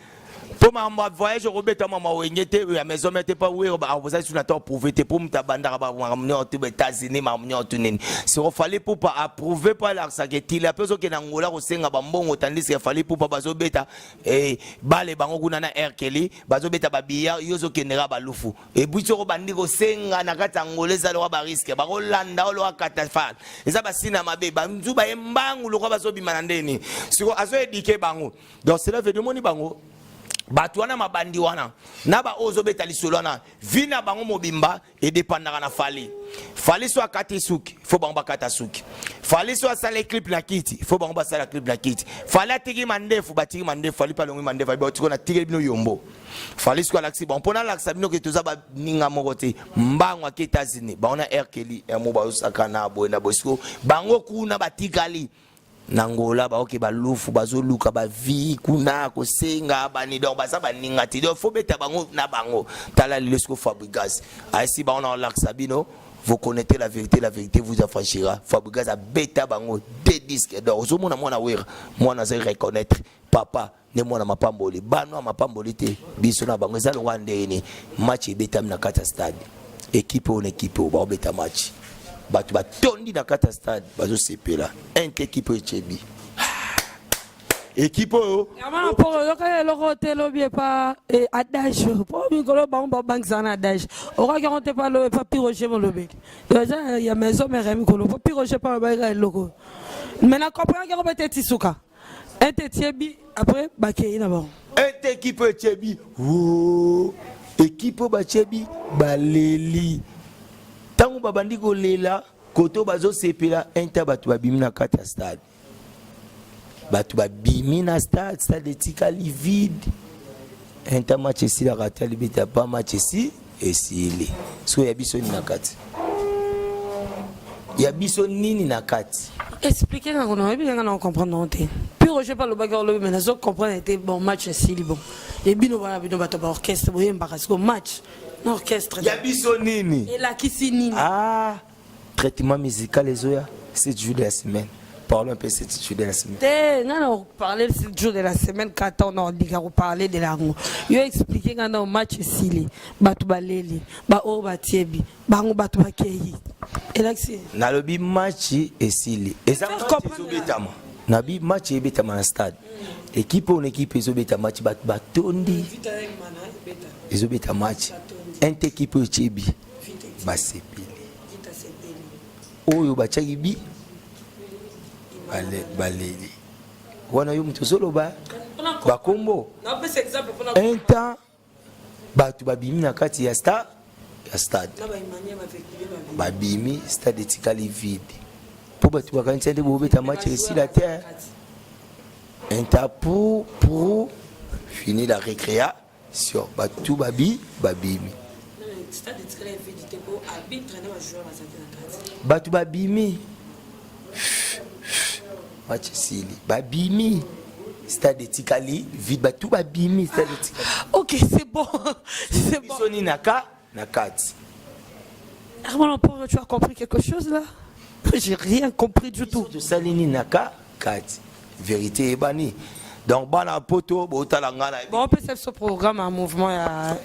pour ma voyage robeta mama wengete ya maison mete pas oui vous avez sur la temps prouver pour mutabanda ba ramener aux États-Unis ma ramener tout nini c'est Fali pour pas approuver par la ça que ti la personne qui na ngola ko senga ba mbongo tandis que Fali pour pas bazo beta et bale bango kuna na Erkeli bazo beta ba biya yozo kenera ba lufu et bucho ko bandi ko senga na kata ngoleza lo ba risque ba ko landa lo akata fa eza ba sina mabe ba nzu ba embangu lo ko bazo bimana ndeni siko azo éduquer bango donc cela veut demander bango batu wana mabandi wana na ba ozo beta lisolo wana vina bango mobimba et dépendaka na Fali so akati suki faut bango bakata suki Fali so asala clip na kiti faut bango basala clip na kiti Fali atiki mandefu batiki mandefu Fali pa longi mandefu ba otiko na tiki bino yombo Fali so alaksi bon pona laksa bino ke toza ba ninga moko te mbango ak États-Unis ba ona Erkeli mo ba osakana bo na bosiko bango kuna batikali nangola ba oke ba lufu bazoluka ba vi kuna ko senga bani donc baza baninga ti donc faut beta bango na bango tala lesko Fabregas ainsi ba on a l'axabino vous connaissez la vérité vous affranchira Fabregas a beta bango des disques donc zo mona mona wera mona za reconnaître papa ne mona mapamboli bano mapamboli te biso na bango za lwande ni match beta na kata stade équipe on équipe ba beta match batu batondi na kata stade bazo sepela ente équipe echebi équipe yo yamana pour le hotel obie pas adage pour mikolo ba bank sana adage ora garanté pas le papier roger mon lobé déjà ya maison mère mikolo papier roger pas ba loko mais na comprendre que robete tisuka ente tiebi après bakei na bon ente équipe echebi wo équipe ba chebi baleli tango babandi ko lela koto bazo sepela enta batu babimi na kata stade batu babimi na stade etikali vide enta match esi la ratali beta pas match esi esili so ya biso ni na kati ya biso nini na kati expliquer quand on a bien on comprendre non te puis Roger pas le bagarre le mais ça comprendre était bon match esili bon et bino bana bino bato ba orchestre boye parce que match orchestre ya biso nini et la kisi nini traitement musical les oya 7 jours de la semaine parlons un peu de ce jour de la semaine. On parlait de ce jour de la semaine quand on a dit qu'on parlait de la roue. Il a expliqué qu'on a un match ici, Batu Baleli, Bao Batiebi, Bango Batu Bakeyi. Et là, c'est. Nalobi match ici. Et ça Nabi match est bêta dans stade. Équipe on équipe ils ont bêta match batondi. Ils ont bêta match. Une équipe au Tchebi. Basepili. Oyo bachagi bi. Baleli. Wana yo mtu solo ba. Bakombo. Un temps batu babimi na kati ya stade. Ya stade. Babimi stade etikali vide. Pour battre la quantité de bobeta match ici la terre. Un temps pour finir la récréation. Batu babimi. Batu babimi. Match ici. Babimi. Stade etikali vide. Batu babimi. Stade etikali. Ok, c'est bon. C'est bon. Soni naka nakati. Armand, tu as compris quelque chose là? J'ai rien compris du tout. De Salini Naka, Kat. Vérité est bannie. Donc, bana poto, botalangana. Bon, on peut faire ce programme en mouvement à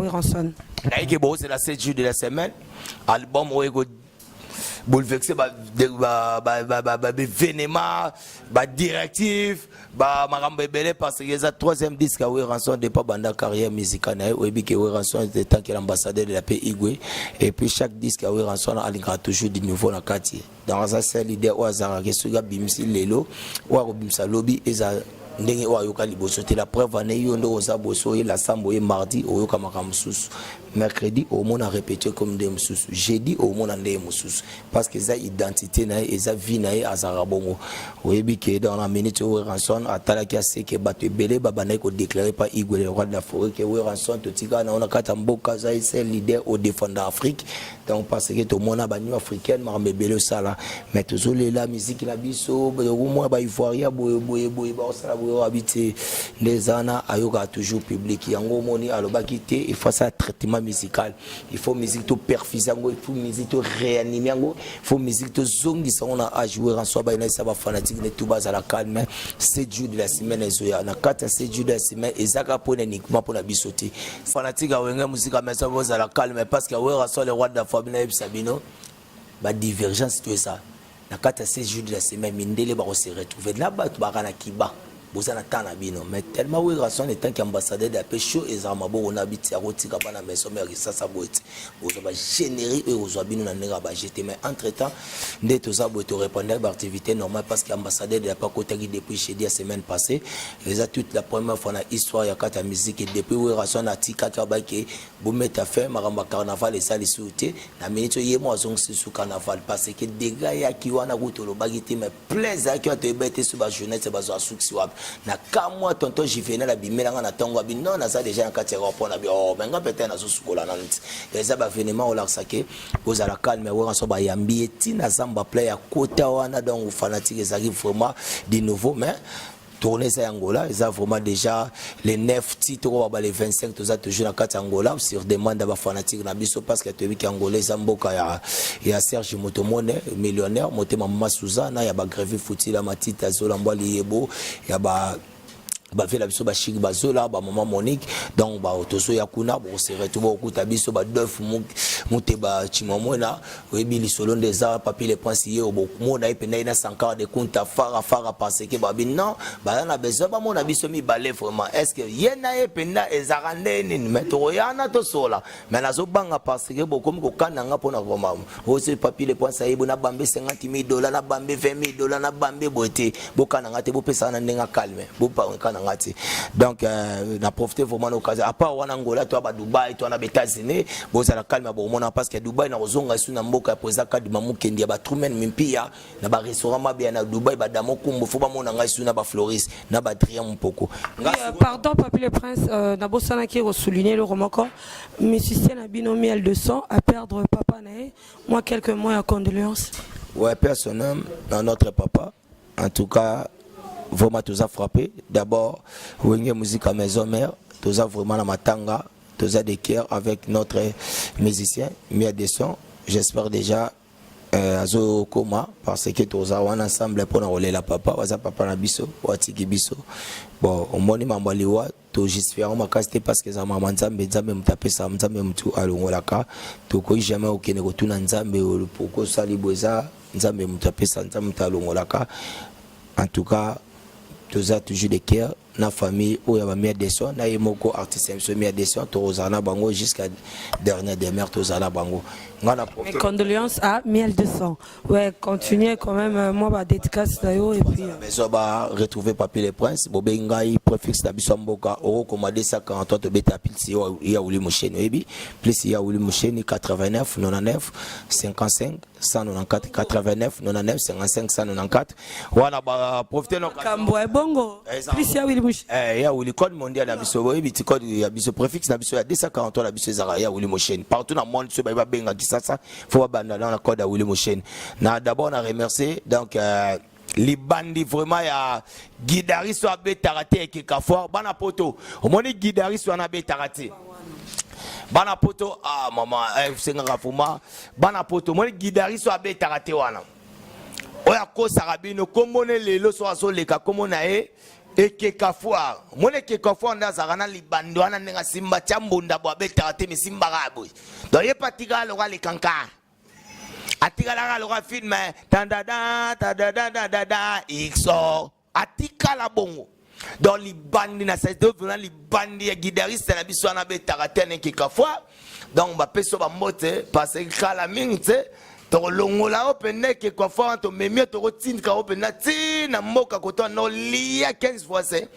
Ranson. C'est la 7 jours de la semaine. Album, on est bouleversé par vénément, par directif, par Marambe Belé, parce que c'est le troisième disque à Ranson de pas banda carrière musicale. Oui, que Ranson était tant que l'ambassadeur de la paix Igwe. Et puis chaque disque à Ranson a toujours du nouveau dans le quartier. Dans un seul l'idée où Azara Kesuga Bimsi Lelo, ou Bimsa Lobby, et ndenge oyoka liboso te la preuve ane yo ndo oza boso la sambo ye mardi oyoka makamususu mercredi au monde a répété comme des mususu jeudi au monde ande mususu parce que ça identité na eza vie na azara bongo oyebi ke dans la minute où Ranson atala ki aseke bato belé babana ko déclarer par Igwe le roi de la forêt que Ranson to tika na ona kata mboka za c'est leader au défendre Afrique donc parce que tout monde a banni africaine marme belé sala mais toujours la musique la biso au moins ba ivoirien boye ba sala habité les ana ayoka toujours public yango moni alobaki te il faut ça traitement musical il faut musique to perfuser yango il faut musique to réanimer yango il faut musique to zongi ça on a jouer en soi ba ina ça ba fanatique ne tout bas à la calme 7 jours de la semaine ezoya na 4 7 jours de la semaine ezaka pona uniquement pour la bisoté fanatique a wenga musique à mettre ça à la calme parce que ouais rassol le roi de la famille na Sabino ba divergence tout ça na 4 7 jours de la semaine mindele ba se retrouver là-bas tu ba kana kiba bozana tana bino mais tellement oui Ranson étant qu'ambassadeur de la paix chaud et zamabo on habite à rotika bana maison mais ça ça boite bozo ba générer et ozo bino na nera ba jeter mais entre temps ndé to ça boite répondre à activité normale parce qu'ambassadeur de la paix côté depuis chez la semaine passée les a toute la première fois na histoire ya kata musique et depuis oui Ranson a tika ka ba ke bo mettre faire maramba carnaval et ça les souté na minute yemo azong sous carnaval parce que des gars ya ki wana gutolo bagité mais plaisir qui a te bête sur ba jeunesse ba zo succès na kamwa tonton Juvenal abimela na tongo abi non na ça déjà en kati rapport na bi oh benga peut-être na sukola na nti les abavenement ola sake aux ala calme wa so ba yambi eti na zamba play à kota wana donc fanatique ça arrive vraiment de nouveau mais tourner ça Angola ils ont vraiment déjà les 9 titres les 25 tout ça toujours na kati Angola sur demande ba fanatique na biso parce que tu vis qu'Angola zamboka ya Serge Motomone millionnaire motema mama Suzana ya ba grève fouti la matita zolambo liebo ya ba fait la biso ba chiki bazola ba maman Monique donc ba otoso ya kuna bo se retrouver okuta biso ba def monte ba chimomona webi li solo des arts papier les princiers au beaucoup na ipena ina sankara de compte fara parce que ba non ba na besoin ba mona biso mi balé vraiment est-ce que yena epena ezarande ni mais to yana to sola mais na zo banga parce que beaucoup ko kana nga pona vraiment o se papier les princiers bo na bambe $50,000 na bambe $20,000 na bambe boté bo kana nga te bo pesa na ndenga calme bo pa kana donc na profiter vraiment l'occasion à part wana Angola toi ba Dubaï toi na États-Unis boza la calme ba mona parce que Dubaï na ozonga su na mboka poza kadi mamukendi ba trumen mimpia na ba restaurant mabia na Dubaï ba damo kumbo fo ba mona ngai su na ba Floris na ba Adrien Mpoko pardon Papi le Prince na bosana qui souligner le romoko musicien na binomi L200 à perdre papa nae moi quelques mots à condoléances ouais personnellement dans notre papa en tout cas vraiment tout a frappé d'abord Wenge musique à maison mère tout a vraiment la matanga tout a des cœurs avec notre musicien Mia Desson j'espère déjà azo koma parce que toza wana ensemble pour na la papa waza papa na biso watiki biso bon omoni mambo liwa to justifier makasi parce que za mama nzambe nzambe mutapesa nzambe mutu alongolaka to ko jamais okene ko tuna nzambe poko sali boza nzambe mutapesa nzambe mutalongolaka en tout cas toza toujours de cœur na famille où il y a mis des soins na yemoko artiste mis des soins to rozana bango jusqu'à dernier des mères to zana bango. Mes condoléances à Miel de sang. Ouais, continuez quand même, moi, ma dédicace d'ailleurs. Et puis. Mais on va retrouver Papi les Princes. Bobengai, préfixe d'Abissamboka, Oro, commandé 143 de bêta pile, si il y a Ouli Moucheni, plus il y a Ouli Moucheni 89, 99, 55, 194, 89, 99, 55, 194. Voilà, bah, profitez donc. Kambo et Bongo. Plus il y a Ouli Moucheni. Il y a Ouli Code mondial d'Abisso, il y a Abisso préfixe d'Abisso, il y a 243 d'Abisso Zara, il y a Ouli Moucheni. Partout dans le monde, ce va bien. Ça faut abandonner dans la code à Willy Mouchen. D'abord on a remercié donc les bandits vraiment ya guidari so abe tarate et kikafor bana poto au moins guidari so na be tarate bana poto ah maman senga rafuma bana poto moi guidari so abe tarate wana oya ko sarabino komone lelo so aso leka komona ekeka foire mone ekeka foire ndazaka na libando wana ndenga simba chambunda bo abetaka te misimba kabo donc ye patika lo le kanka atika la lo film tandada tadada xo atika la bongo donc libandi na c'est devant libandi ya guitariste na biso na betaka te ekeka foire donc ba peso ba mote parce que kala mingte to longola opene ke kwa fa to memia to rotinka opena ti na mboka ko to no lia 15 fois c'est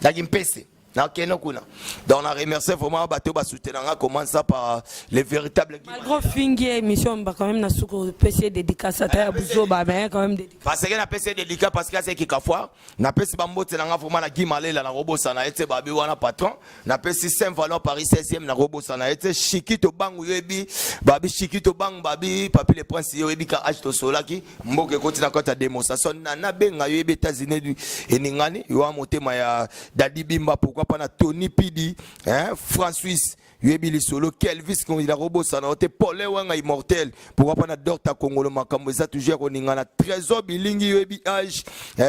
la gimpese na keno kuna donc on a remercié vraiment bateau ba soutenir commence ça par les véritables gros fingi émission ba quand même na suko PC dédicace à buzo ba mais quand même dédicace parce que na PC dédicace parce que c'est qui kafwa na PC ba mbote na vraiment na gimalela na robosa na ete ba bi wana patron na PC Saint Valon Paris 16e na robosa na ete Chikito bangu yebi ba bi Chikito bang ba bi Papi les Princes yebi ka achto solaki mboke koti na kota démonstration na benga yebi États-Unis et ningani yo motema ya Dadi Bimba pourquoi pas na Tony Pidi hein François Yebili solo Kelvis qu'on il a robot ça na te Paul wanga immortel pourquoi pas na Docteur Congolo makambo ça toujours koninga na trésor bilingi yebi age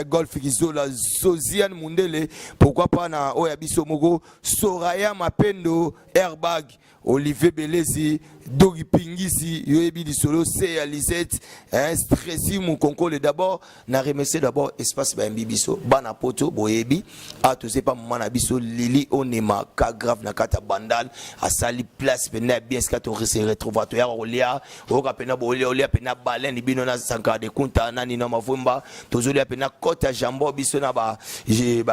golf kizola Zoziane Mundele pourquoi pas na oyabiso mogo Soraya Mapendo Airbag Olivier Belezi Dogi Pingisi yebi di solo c'est Alizette Stressy mon concours d'abord na remercier d'abord espace ba mbibiso bana poto boyebi a to c'est pas moment na biso Lili Onema ka grave na kata bandal a sali place pena bien ce to se retrouver to ya olia o ka pena olia pena balen bino na sanka de kunta nani na mavumba to zolia pena kota jambo biso na ba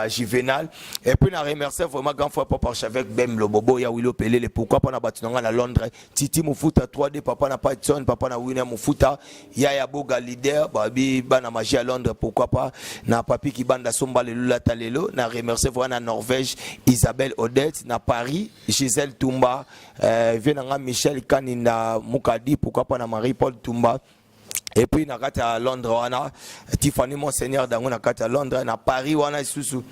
juvenal et puis na remercier vraiment grand frère papa avec Bem le bobo ya Willo Pelé pourquoi pas na batunanga na Londres Titi Mufuta 3D papa na Python papa na William Mufuta ya Boga leader babi bana magie à Londres pourquoi pas na papi ki banda somba le lula talelo na remercier vraiment na Norvège Isabelle Odette na Paris Gisèle Tumba venanga Michel Kanina Mukadi pourquoi pas na Marie-Paul Tumba et puis na kata Londres wana Tiffany Monseigneur dango na kata Londres na Paris wana isusu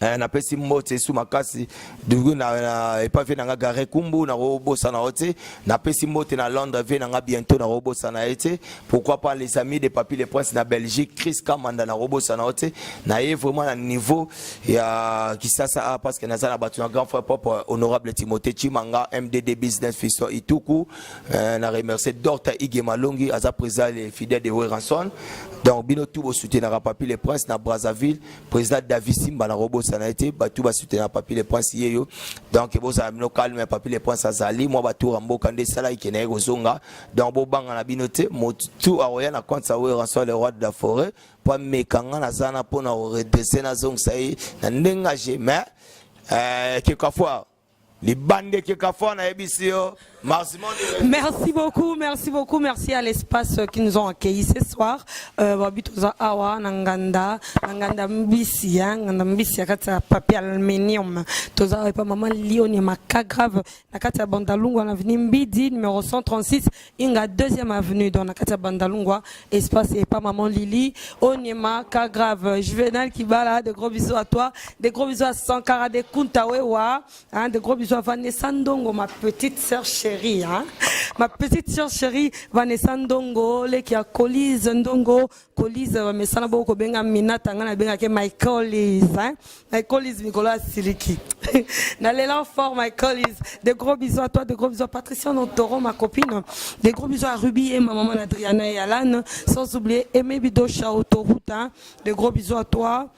na pesi mbote sous makasi dugu na et pas venanga gare kumbu na robo sana ote na pesi mbote na Londres venanga bientôt na robo sana ete pourquoi pas les amis de Papi les Princes na Belgique Chris Kamanda na robo sana ote na est vraiment à niveau ya kisasa parce que na za na batu na grand frère pop honorable Timothée Chimanga MDD business fiso ituku na remercier Dr Ige Malongi aza président les fidèles de Weranson donc bino tout bo soutenir Papi les Princes na Brazzaville président David Simba na robo ça a été battu ba soutenir Papi les Princes yo donc bo za local mais Papi les Princes azali moi batu rambo kande sala ikene kozonga donc bo banga na binote motu aroya na compte ça Weranson le roi de la forêt pas mekanga na zana pona redresser na zong sai na ndenga mais quelquefois les bandes quelquefois na ebisio. Merci beaucoup, merci à l'espace qui nous ont accueillis ce soir. Wabitoza awa nanganda mbisi kata papier aluminium. Toza pa maman Lione maka grave na kata Bandalungwa na avenue Mbidi numéro 136 inga 2e avenue dans na kata Bandalungwa espace et pas maman Lili Onyema ka grave Juvenal Kibala de gros bisous à toi, des gros bisous à Sankara de Kuntawewa, hein, de gros bisous à Vanessa Ndongo ma petite sœur chérie. chérie, hein. Ma petite sœur chérie, Vanessa Ndongo, le qui a Colise Ndongo, Colise, mais ça n'a pas beaucoup benga minata, ngana benga ke my Colise, hein. My Colise Nicolas Siliki. Dans l'élan fort, my Colise. Des gros bisous à toi, des gros bisous à Patricia Notoro, ma copine. Des gros bisous à Ruby et ma maman Adriana et Alan. Sans oublier Aimé Bidocha Autoroute, hein. Des gros bisous à toi.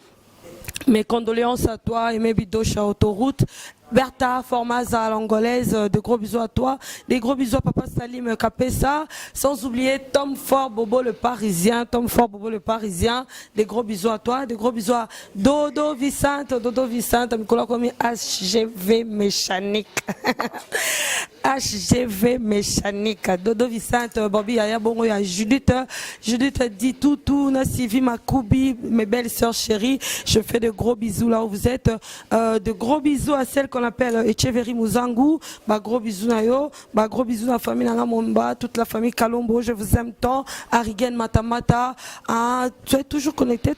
Mes condoléances à toi, Aimé Bidocha Autoroute. Bertha Formaza l'angolaise, de gros bisous à toi, des gros bisous à papa Salim Kapessa, sans oublier Tom Fort Bobo le Parisien, Tom Fort Bobo le Parisien, des gros bisous à toi, des gros bisous à Dodo Vicente, Nicolas Komi HGV Méchanique. HGV Méchanique, Dodo Vicente, Bobby Yaya Bongo, ya Judith dit tout, na Sylvie Makoubi, mes belles sœurs chéries, je fais de gros bisous là où vous êtes, de gros bisous à celles qu'on appelle Echeverry Mouzangou, bah gros bisous na yo, bah gros bisous à la famille Nanga Momba, toute la famille Kalombo, je vous aime tant, Arigen Matamata, hein, tu es toujours connecté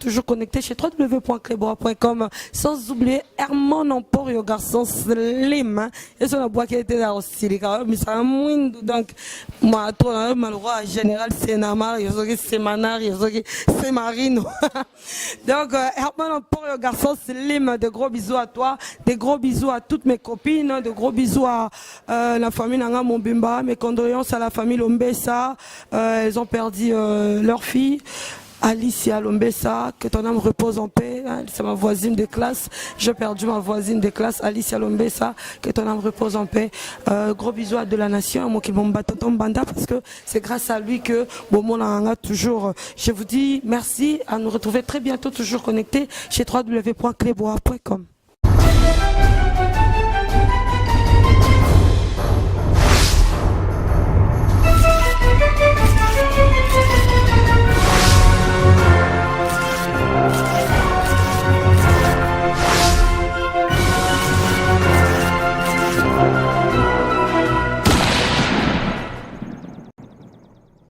chez www.cleboa.com, sans oublier Herman Emporio, garçon slim, hein, et son bois qui était là aussi, mais ça a moins donc, moi, toi, malheureux, général Sénamar, c'est Manar, c'est Marino. Donc, Herman Emporio, garçon slim, de gros bisous à toi, des gros bisous à toutes mes copines, de gros bisous à la famille Nanga Mombimba, mes condoléances à la famille Lombessa, elles ont perdu leur fille. Alicia Lombessa, que ton âme repose en paix, hein, c'est ma voisine de classe, j'ai perdu ma voisine de classe, Alicia Lombessa, que ton âme repose en paix. Gros bisous à De la Nation, moi qui m'en tonton Banda, parce que c'est grâce à lui que bon, mon a toujours. Je vous dis merci, à nous retrouver très bientôt, toujours connectés chez www.cleboa.com.